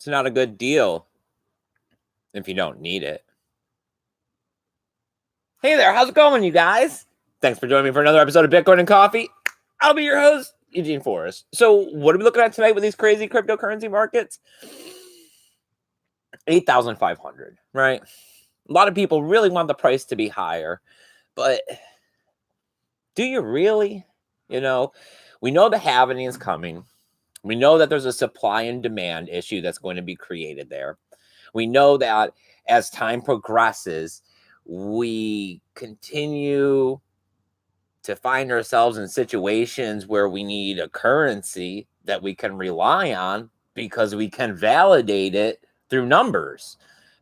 It's not a good deal if you don't need it. Hey there, how's it going, you guys? Thanks for joining me for another episode of Bitcoin and Coffee. I'll be your host, Eugene Forrest. So, what are we looking at tonight with these crazy cryptocurrency markets? 8,500, right? A lot of people really want the price to be higher, but do you really? We know the halving is coming. We know that there's a supply and demand issue that's going to be created there. We know that as time progresses, we continue to find ourselves in situations where we need a currency that we can rely on because we can validate it through numbers.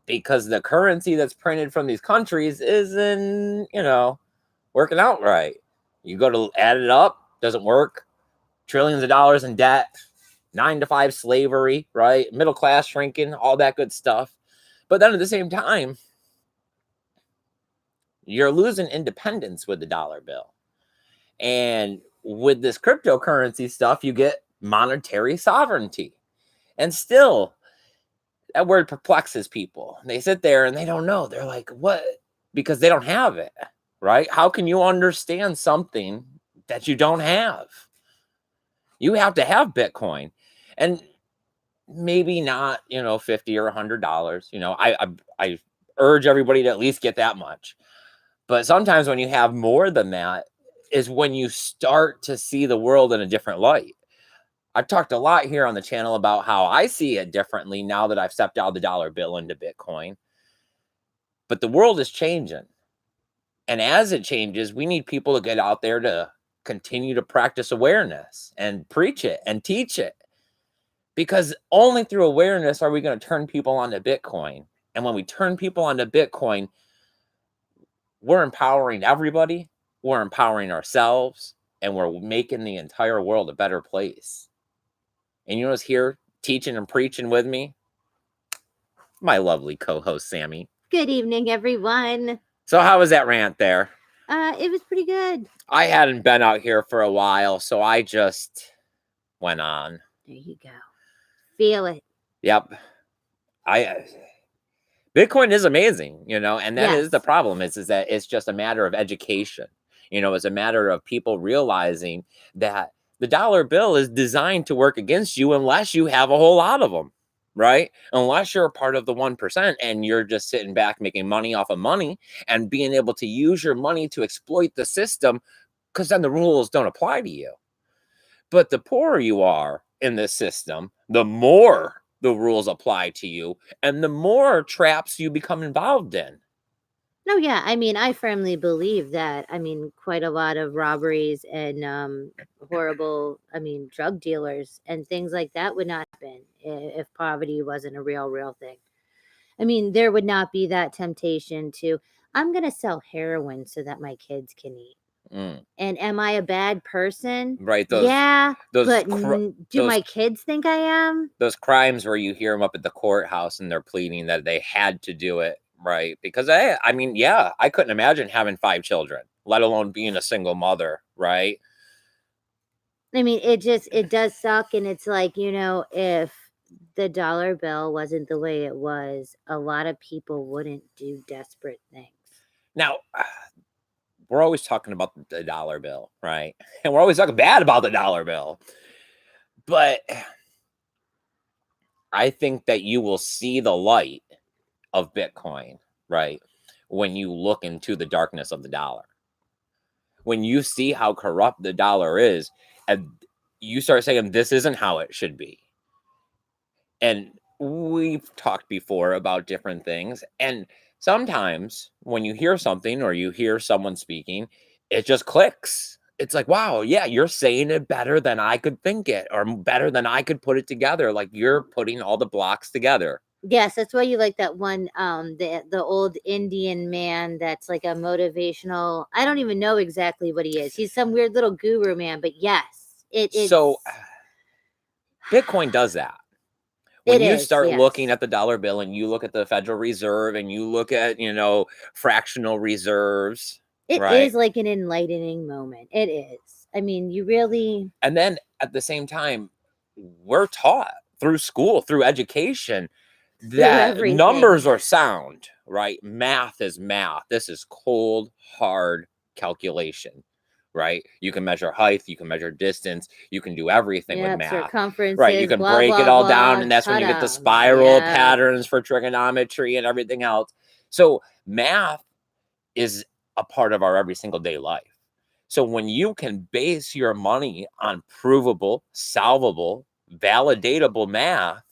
Because the currency that's printed from these countries isn't, working out right. You go to add it up, doesn't work. Trillions of dollars in debt, 9 to 5 slavery, right? Middle class shrinking, all that good stuff. But then at the same time, you're losing independence with the dollar bill. And with this cryptocurrency stuff, you get monetary sovereignty. And still, that word perplexes people. They sit there and they don't know. They're like, what? Because they don't have it, right? How can you understand something that you don't have? You have to have Bitcoin. And maybe not, $50 or $100. I urge everybody to at least get that much. But sometimes when you have more than that is when you start to see the world in a different light. I've talked a lot here on the channel about how I see it differently now that I've stepped out of the dollar bill into Bitcoin. But the world is changing. And as it changes, we need people to get out there to continue to practice awareness and preach it and teach it. Because only through awareness are we going to turn people onto Bitcoin. And when we turn people onto Bitcoin, we're empowering everybody, we're empowering ourselves, and we're making the entire world a better place. And you know who's here teaching and preaching with me? My lovely co-host, Sammy. Good evening, everyone. So how was that rant there? It was pretty good. I hadn't been out here for a while, so I just went on. There you go. Feel it. Yep. Bitcoin is amazing, and that is the problem is that it's just a matter of education. It's a matter of people realizing that the dollar bill is designed to work against you unless you have a whole lot of them, right? Unless you're a part of the 1% and you're just sitting back making money off of money and being able to use your money to exploit the system, because then the rules don't apply to you. But the poorer you are in this system, the more the rules apply to you and the more traps you become involved in. No, yeah. I firmly believe that. Quite a lot of robberies and horrible, drug dealers and things like that would not happen if poverty wasn't a real thing. There would not be that temptation to, I'm going to sell heroin so that my kids can eat. And am I a bad person? Right. Do my kids think I am? Those crimes where you hear them up at the courthouse and they're pleading that they had to do it, right? Because I couldn't imagine having 5 children, let alone being a single mother, right? It does suck. And it's like, if the dollar bill wasn't the way it was, a lot of people wouldn't do desperate things. Now, we're always talking about the dollar bill, right? And we're always talking bad about the dollar bill. But I think that you will see the light of Bitcoin, right? When you look into the darkness of the dollar. When you see how corrupt the dollar is, and you start saying, this isn't how it should be. And we've talked before about different things. And sometimes when you hear something or you hear someone speaking, it just clicks. It's like, wow, yeah, you're saying it better than I could think it or better than I could put it together. Like you're putting all the blocks together. Yes, that's why you like that one, the old Indian man that's like a motivational. I don't even know exactly what he is. He's some weird little guru man, but yes, it's so Bitcoin does that. When you start looking at the dollar bill and you look at the Federal Reserve and you look at, fractional reserves. It is like an enlightening moment. It is. You really. And then at the same time, we're taught through school, through education, Through that everything. numbers are sound, right? Math is math. This is cold, hard calculation, right? You can measure height, you can measure distance, you can do everything with Yep, math. circumferences, Right, you can blah, break it blah, all blah, down, and that's when you get the ta-da. spiral Yeah. patterns for trigonometry and everything else. So math is a part of our every single day life. So when you can base your money on provable, solvable, validatable math,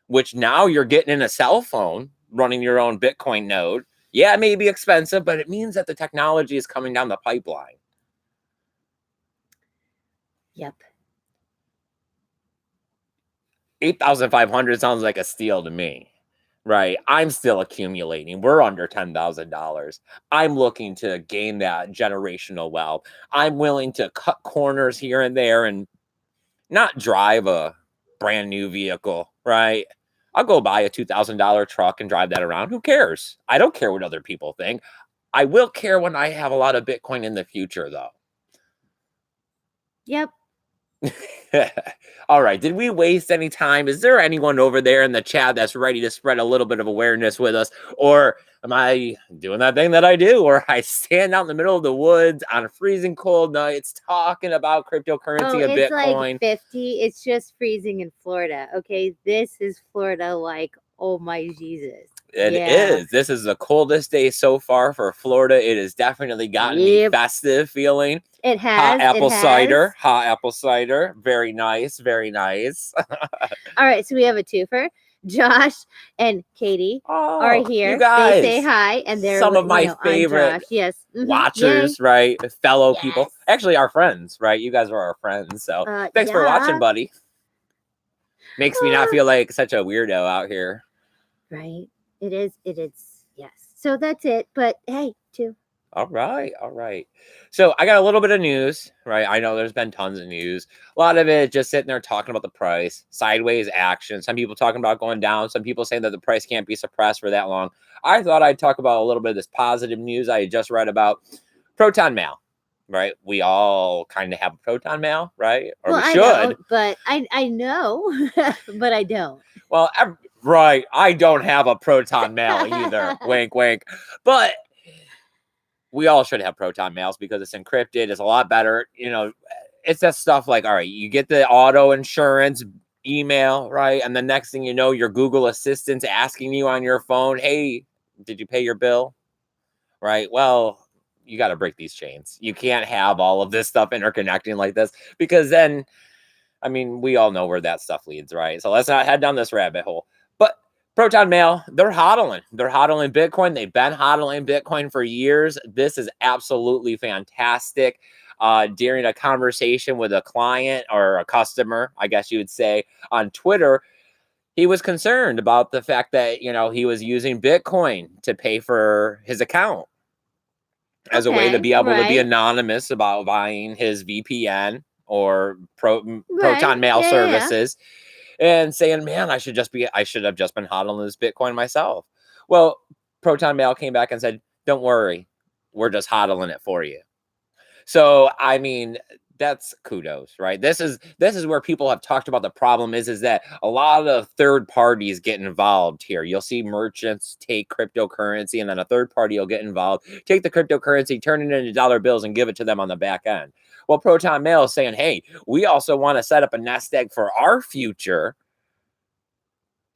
which now you're getting in a cell phone, running your own Bitcoin node. Yeah, it may be expensive, but it means that the technology is coming down the pipeline. Yep. 8,500 sounds like a steal to me, right? I'm still accumulating. We're under $10,000. I'm looking to gain that generational wealth. I'm willing to cut corners here and there and not drive a brand new vehicle, right? I'll go buy a $2,000 truck and drive that around. Who cares? I don't care what other people think. I will care when I have a lot of Bitcoin in the future, though. Yep. All right. Did we waste any time? Is there anyone over there in the chat that's ready to spread a little bit of awareness with us? Or am I doing that thing that I do where I stand out in the middle of the woods on freezing cold nights talking about cryptocurrency and it's Bitcoin? like 50. It's just freezing in Florida. Okay. This is Florida, like, oh my Jesus. It is. This is the coldest day so far for Florida. It has definitely gotten me festive feeling. It has. Hot apple cider. Hot apple cider. Very nice. Very nice. All right. So we have a twofer. Josh and Katie are here. You guys, they say hi, and they're some of my favorite watchers, Yay. right? Fellow people. Actually, our friends, right? You guys are our friends. So thanks for watching, buddy. Makes me not feel like such a weirdo out here. Right. It is. Yes. So that's it. But hey, two. All right. So I got a little bit of news, right? I know there's been tons of news. A lot of it just sitting there talking about the price, sideways action. Some people talking about going down. Some people saying that the price can't be suppressed for that long. I thought I'd talk about a little bit of this positive news I had just read about. Proton mail, right? We all kind of have proton mail, right? Or we should. I don't, but I know, but I don't. Well, right. I don't have a proton mail either. Wink, wink. But we all should have proton mails because it's encrypted. It's a lot better. You know, it's that stuff like, all right, you get the auto insurance email, right? And the next thing you know, your Google Assistant's asking you on your phone, hey, did you pay your bill? Right? Well, you got to break these chains. You can't have all of this stuff interconnecting like this because then, I mean, we all know where that stuff leads, right? So let's not head down this rabbit hole. But Proton Mail, they're hodling. They're hodling Bitcoin. They've been hodling Bitcoin for years. This is absolutely fantastic. During a conversation with a client or a customer, I guess you would say, on Twitter, he was concerned about the fact that, you know, he was using Bitcoin to pay for his account as a way to be able to be anonymous about buying his VPN or Proton Mail services. And saying, man, I should have just been hodling this Bitcoin myself. Well, Proton Mail came back and said, don't worry, we're just hodling it for you. So, I mean, that's kudos, right? This is where people have talked about the problem is that a lot of third parties get involved here. You'll see merchants take cryptocurrency and then a third party will get involved, take the cryptocurrency, turn it into dollar bills and give it to them on the back end. Well, Proton Mail is saying, hey, we also want to set up a nest egg for our future.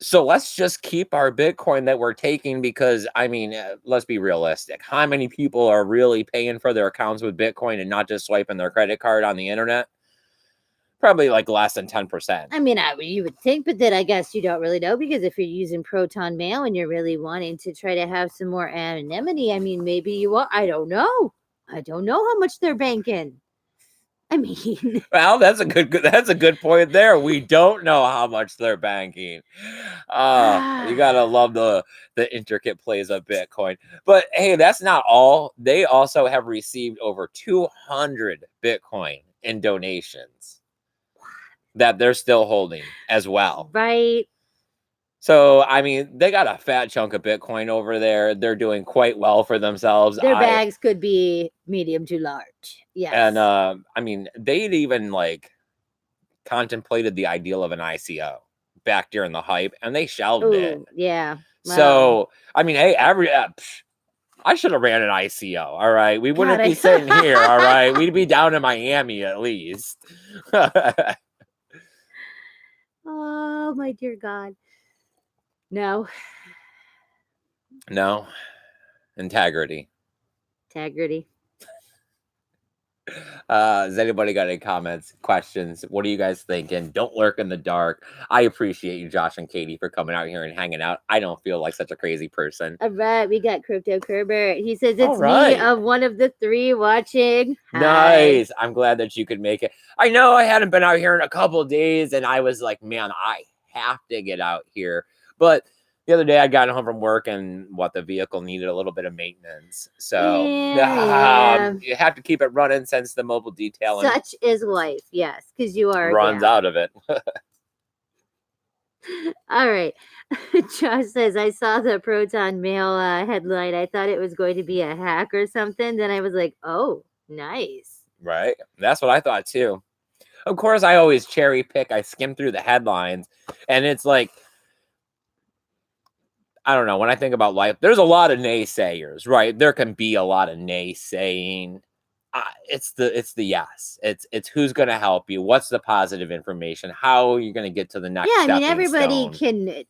So let's just keep our Bitcoin that we're taking because, I mean, let's be realistic. How many people are really paying for their accounts with Bitcoin and not just swiping their credit card on the internet? Probably like less than 10%. I mean, you would think, but then I guess you don't really know because if you're using Proton Mail and you're really wanting to try to have some more anonymity, I mean, maybe you are. I don't know. I don't know how much they're banking. I mean, well, that's a good point there. We don't know how much they're banking. You gotta love the intricate plays of Bitcoin. But hey, that's not all. They also have received over 200 Bitcoin in donations that they're still holding as well. Right. So, I mean, they got a fat chunk of Bitcoin over there. They're doing quite well for themselves. Their bags could be medium to large. Yes. And I mean, they'd even like contemplated the ideal of an ICO back during the hype, and they shelved it. Ooh, yeah. Wow. So, I mean, hey, I should have ran an ICO. All right, we wouldn't God, be sitting here. All right, we'd be down in Miami at least. Oh my dear God. No. No, integrity. Integrity. Has anybody got any comments, questions? What are you guys thinking? Don't lurk in the dark. I appreciate you, Josh and Katie, for coming out here and hanging out. I don't feel like such a crazy person. All right, we got Crypto Kerbert. He says All it's right. me of one of the three watching. Hi. Nice. I'm glad that you could make it. I know I hadn't been out here in a couple of days, and I was like, man, I have to get out here. But the other day I got home from work, and the vehicle needed a little bit of maintenance. So Yeah. you have to keep it running since the mobile detailing Such is life, yes, because you are a runs gal. out of it. All right. Josh says, I saw the Proton Mail headline. I thought it was going to be a hack or something. Then I was like, oh, nice. Right. That's what I thought too. Of course, I always cherry pick. I skim through the headlines, and it's like, I don't know. When I think about life, there's a lot of naysayers, right? There can be a lot of naysaying. It's the yes. It's who's going to help you. What's the positive information? How are you going to get to the next? Yeah, I mean, everybody stone? can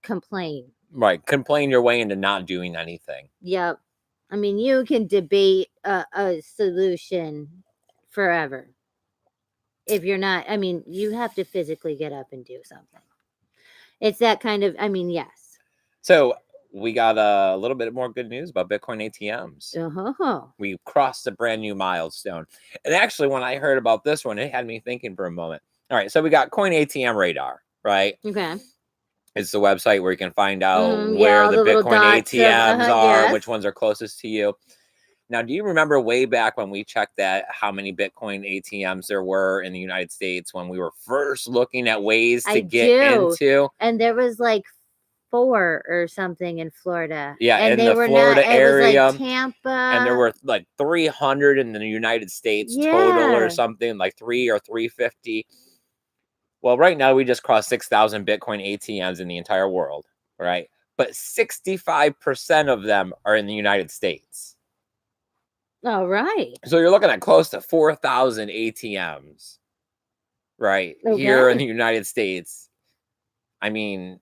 complain. Right, complain your way into not doing anything. Yep. I mean, you can debate a solution forever. If you're not, I mean, you have to physically get up and do something. It's that kind of, I mean, yes. So we got a little bit more good news about Bitcoin ATMs. Uh-huh. We crossed a brand new milestone. And actually, when I heard about this one, it had me thinking for a moment. All right, so we got Coin ATM Radar, right? Okay. It's the website where you can find out yeah, where the little Bitcoin dots of- ATMs are, yes. which ones are closest to you. Now, do you remember way back when we checked that, how many Bitcoin ATMs there were in the United States when we were first looking at ways to get into? And there was like 4 or something in Florida. Yeah, and in they the were Florida not, area. It was like Tampa. And there were like 300 in the United States total or something, like 3 or 350. Well, right now we just crossed 6,000 Bitcoin ATMs in the entire world, right? But 65% of them are in the United States. All right. So you're looking at close to 4,000 ATMs, right? Here in the United States. I mean,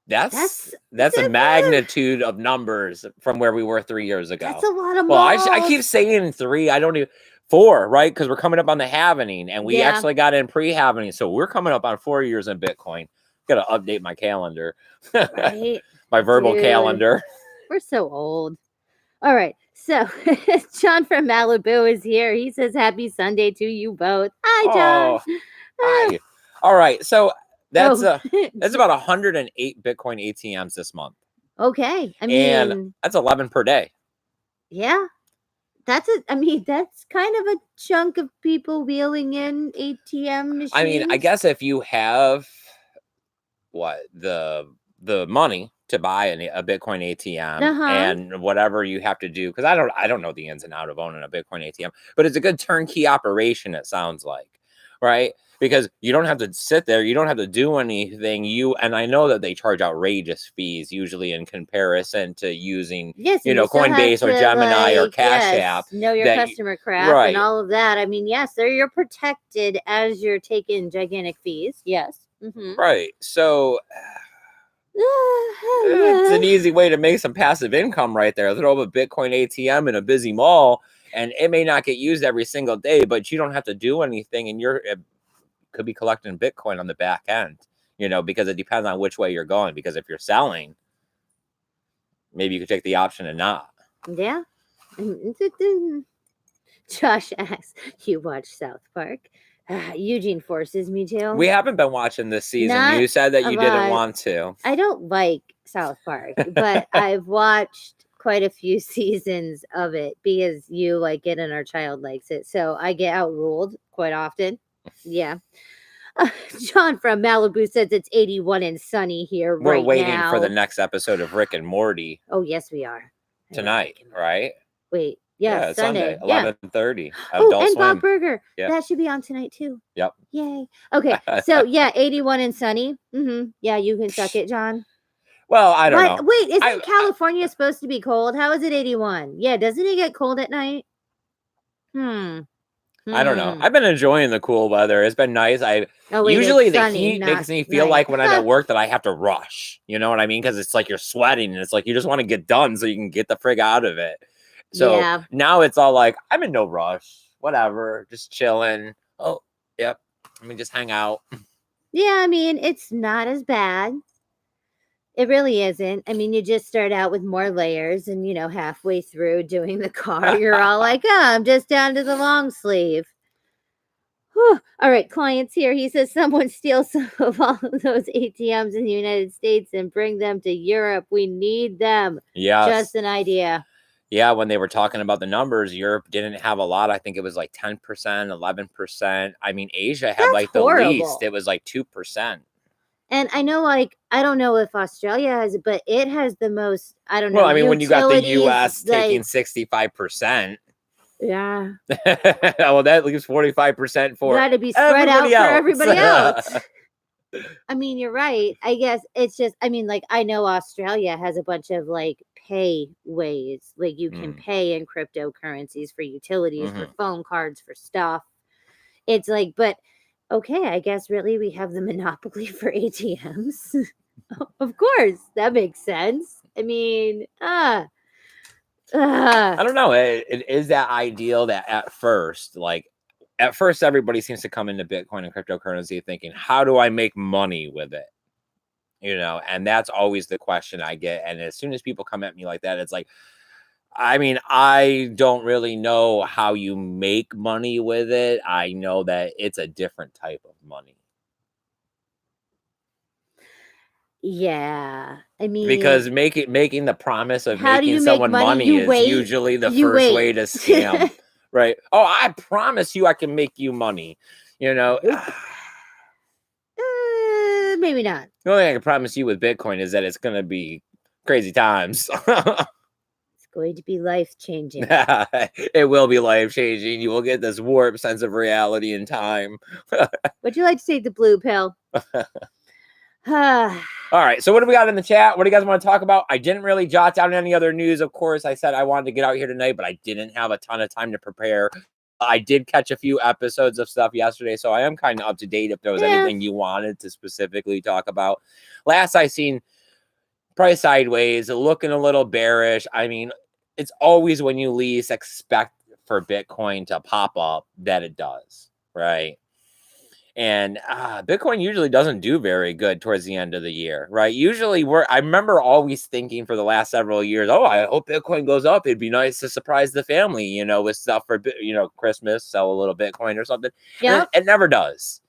that's a magnitude of numbers from where we were 3 years ago. That's a lot of Well, I keep saying 3. I don't even 4, right? Because we're coming up on the halvening, and we actually got in pre-halvening, so we're coming up on 4 years in Bitcoin. Got to update my calendar, right? My verbal calendar. We're so old. All right. So John from Malibu is here. He says, happy Sunday to you both. Hi, John. Hi. All right. So that's about 108 Bitcoin ATMs this month. Okay. I mean, and that's 11 per day. Yeah. That's kind of a chunk of people wheeling in ATM machines. I mean, I guess if you have the money to buy a Bitcoin ATM and whatever you have to do, because I don't know the ins and outs of owning a Bitcoin ATM, but it's a good turnkey operation, it sounds like, right? Because you don't have to sit there, you don't have to do anything. And I know that they charge outrageous fees usually in comparison to using Coinbase or Gemini or Cash App. Know your customer crap and all of that. I mean, yes, you're protected as you're taking gigantic fees. Yes. Right. So it's an easy way to make some passive income right there. Throw up a Bitcoin ATM in a busy mall, and it may not get used every single day, but you don't have to do anything, and it could be collecting Bitcoin on the back end, because it depends on which way you're going. Because if you're selling, maybe you could take the option of not. Yeah. Josh asks, you watch South Park? Eugene forces me to. We haven't been watching this season. You said that you didn't want to. I don't like South Park, but I've watched quite a few seasons of it because you like it and our child likes it. So I get outruled quite often. Yeah. John from Malibu says it's 81 and sunny here We're right now. We're waiting for the next episode of Rick and Morty. Oh, yes, we are. Tonight, right? Wait. Yeah, it's Sunday. Sunday, Yeah. 11:30. Oh, Adult and Bob Swim. Burger. Yeah. That should be on tonight too. Yep. Yay. Okay. So yeah, 81 and sunny. Yeah, you can suck it, John. Well, I don't know. Wait, isn't California supposed to be cold? How is it 81? Yeah, doesn't it get cold at night? I don't know. I've been enjoying the cool weather. It's been nice. Usually the heat makes me feel like when I'm at work that I have to rush. You know what I mean? Because it's like you're sweating and it's like you just want to get done so you can get the frig out of it. So now it's all like, I'm in no rush. Whatever. Just chilling. Oh, yep. Let me just hang out. Yeah, I mean, it's not as bad. It really isn't. I mean, you just start out with more layers and, halfway through doing the car, you're all like, oh, I'm just down to the long sleeve. Whew. All right, clients here. He says someone steal some of all of those ATMs in the United States and bring them to Europe. We need them. Yeah. Just an idea. Yeah, when they were talking about the numbers, Europe didn't have a lot. I think it was like 10%, 11%. I mean, Asia had the least. It was like 2%. And I know, I don't know if Australia has it, but it has the most, I don't know. Well, I mean, when you got the U.S. taking 65%. Yeah. Well, that leaves 45% for got to be spread out for everybody else. I mean, you're right. I guess it's just, I mean, I know Australia has a bunch of pay ways. You can pay in cryptocurrencies for utilities, for phone cards, for stuff. It's but okay, I guess really we have the monopoly for ATMs. Of course, that makes sense. I mean, I don't know. It is that ideal that at first everybody seems to come into Bitcoin and cryptocurrency thinking, how do I make money with it? And that's always the question I get. And as soon as people come at me like that, it's like, I mean, I don't really know how you make money with it. I know that it's a different type of money. Yeah. I mean, because making the promise of making someone money is usually the first way to scam. Right. Oh, I promise you I can make you money. Maybe not. The only thing I can promise you with Bitcoin is that it's going to be crazy times. It's going to be life-changing. It will be life-changing. You will get this warped sense of reality in time. Would you like to take the blue pill? All right. So what do we got in the chat? What do you guys want to talk about? I didn't really jot down any other news. Of course, I said I wanted to get out here tonight, but I didn't have a ton of time to prepare. I did catch a few episodes of stuff yesterday, so I am kind of up to date if there was anything you wanted to specifically talk about. Last I seen, price sideways, looking a little bearish. I mean, it's always when you least expect for Bitcoin to pop up that it does, right? And Bitcoin usually doesn't do very good towards the end of the year, right? Usually I remember always thinking for the last several years, oh, I hope Bitcoin goes up. It'd be nice to surprise the family, with stuff for, Christmas, sell a little Bitcoin or something. Yeah. It never does.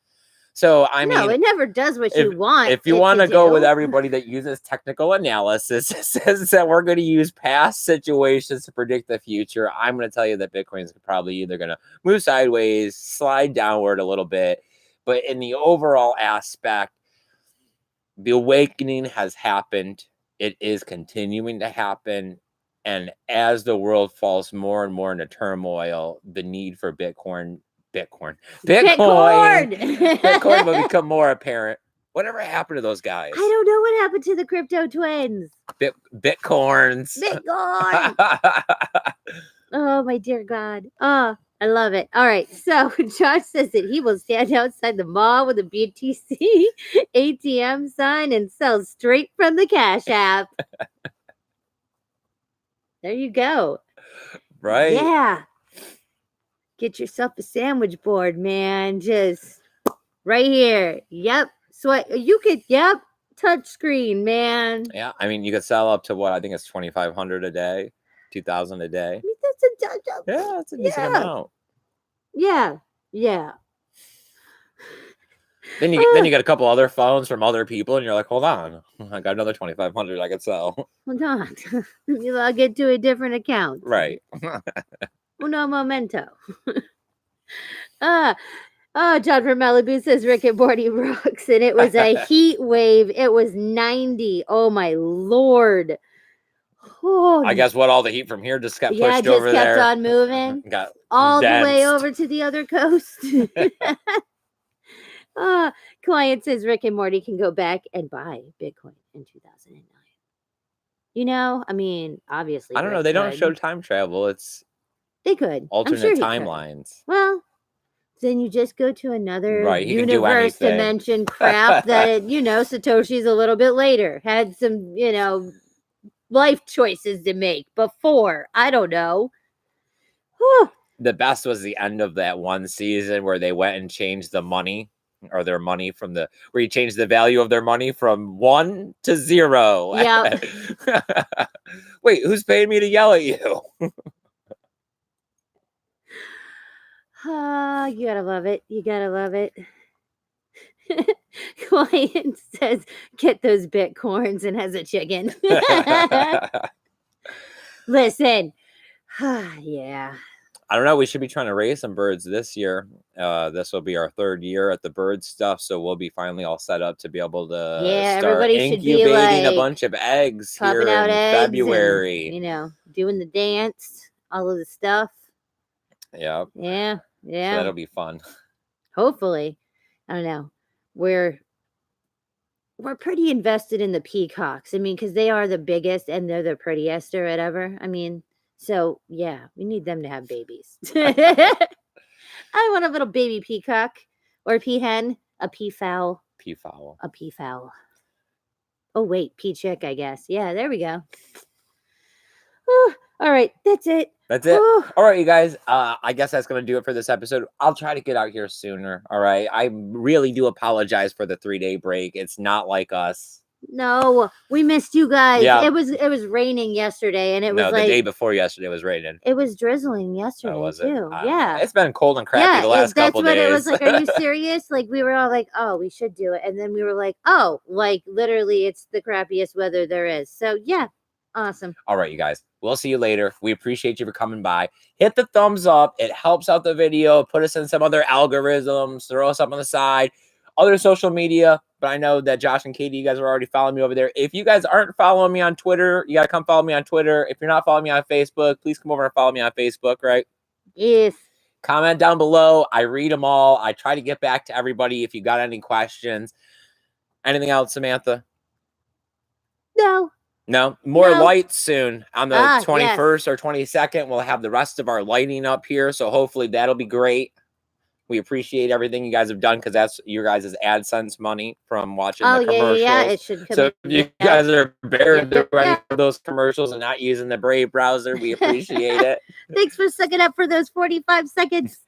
So, I mean, it never does what you want. If you want to go with everybody that uses technical analysis, it says that we're going to use past situations to predict the future. I'm going to tell you that Bitcoin is probably either going to move sideways, slide downward a little bit. But in the overall aspect, the awakening has happened. It is continuing to happen. And as the world falls more and more into turmoil, the need for Bitcoin will become more apparent. Whatever happened to those guys? I don't know what happened to the crypto twins. Bitcoins. Bitcoin. Oh, my dear God. Oh, I love it. All right. So Josh says that he will stand outside the mall with a BTC ATM sign and sell straight from the Cash App. There you go. Right. Yeah. Get yourself a sandwich board, man. Just right here. Yep. Yep. Touch screen, man. Yeah. I mean, you could sell up to what? I think it's $2,500 a day, $2,000 a day. That's a decent amount. Yeah. Yeah. Then you get a couple other phones from other people, and you're like, hold on, I got another $2,500 I could sell. Hold on. You log into a different account. Right. Uno momento. John from Malibu says Rick and Morty rocks, and it was a heat wave. It was 90. Oh my Lord. Oh, I guess all the heat from here just got yeah, pushed just over kept there. on moving Got all the way condensed. over to the other coast. Client says Rick and Morty can go back and buy Bitcoin in 2009. You know, I mean, obviously, I don't know. Rick They don't could. show time travel. It's They could. I'm alternate sure he could. timelines. Well, then you just go to another Right, he can do universe anything. dimension crap that, you know, Satoshi's a little bit later. Had some, you know, life choices to make before. I don't know. Whew. The best was the end of that one season where they went and changed the money or their money from the where you changed the value of their money from 1 to 0. Yeah. Wait, who's paying me to yell at you? You gotta love it. You gotta love it. Client says, get those bitcoins and has a chicken. Listen. Yeah. I don't know. We should be trying to raise some birds this year. This will be our 3rd year at the bird stuff, so we'll be finally all set up to be able to Yeah, start everybody should be incubating a like bunch of eggs here popping out in eggs February. and, you know, doing the dance, all of the stuff. Yeah. Yeah. So Yeah. that'll be fun. Hopefully. I don't know. We're pretty invested in the peacocks. I mean, because they are the biggest and they're the prettiest or whatever. I mean, so yeah, we need them to have babies. I want a little baby peacock or a peahen, a peafowl, Peafowl. a peafowl. Oh wait, pea chick, I guess. Yeah, there we go. Oh, all right, that's it. That's it. Oh, All right, you guys. I guess that's going to do it for this episode. I'll try to get out here sooner. All right. I really do apologize for the 3-day break. It's not like us. no, we missed you guys. Yeah. It was raining yesterday, and it was No, like the day before yesterday was raining. it was drizzling yesterday Oh, was it? too. I don't know. Yeah. It's been cold and crappy the last That's couple what days. it was like. Are you serious? Like we were all like, oh, we should do it. And then we were like, oh, like literally it's the crappiest weather there is. So yeah, awesome. All right, you guys. We'll see you later. We appreciate you for coming by. Hit the thumbs up. It helps out the video. Put us in some other algorithms. Throw us up on the side. Other social media. But I know that Josh and Katie, you guys are already following me over there. If you guys aren't following me on Twitter, you got to come follow me on Twitter. If you're not following me on Facebook, please come over and follow me on Facebook, right? Yes. Comment down below. I read them all. I try to get back to everybody if you got any questions. Anything else, Samantha? No, more lights soon on the 21st or 22nd. We'll have the rest of our lighting up here. So hopefully that'll be great. We appreciate everything you guys have done because that's your guys' AdSense money from watching the commercials. Yeah, it should come so if you guys are bearing ready for those commercials and not using the Brave browser, we appreciate it. Thanks for sucking up for those 45 seconds.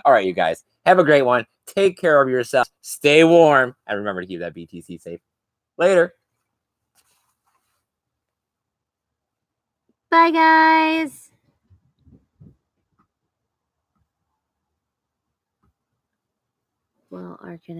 All right, you guys. Have a great one. Take care of yourself. Stay warm. And remember to keep that BTC safe. Later. Bye, guys. Well, our connection.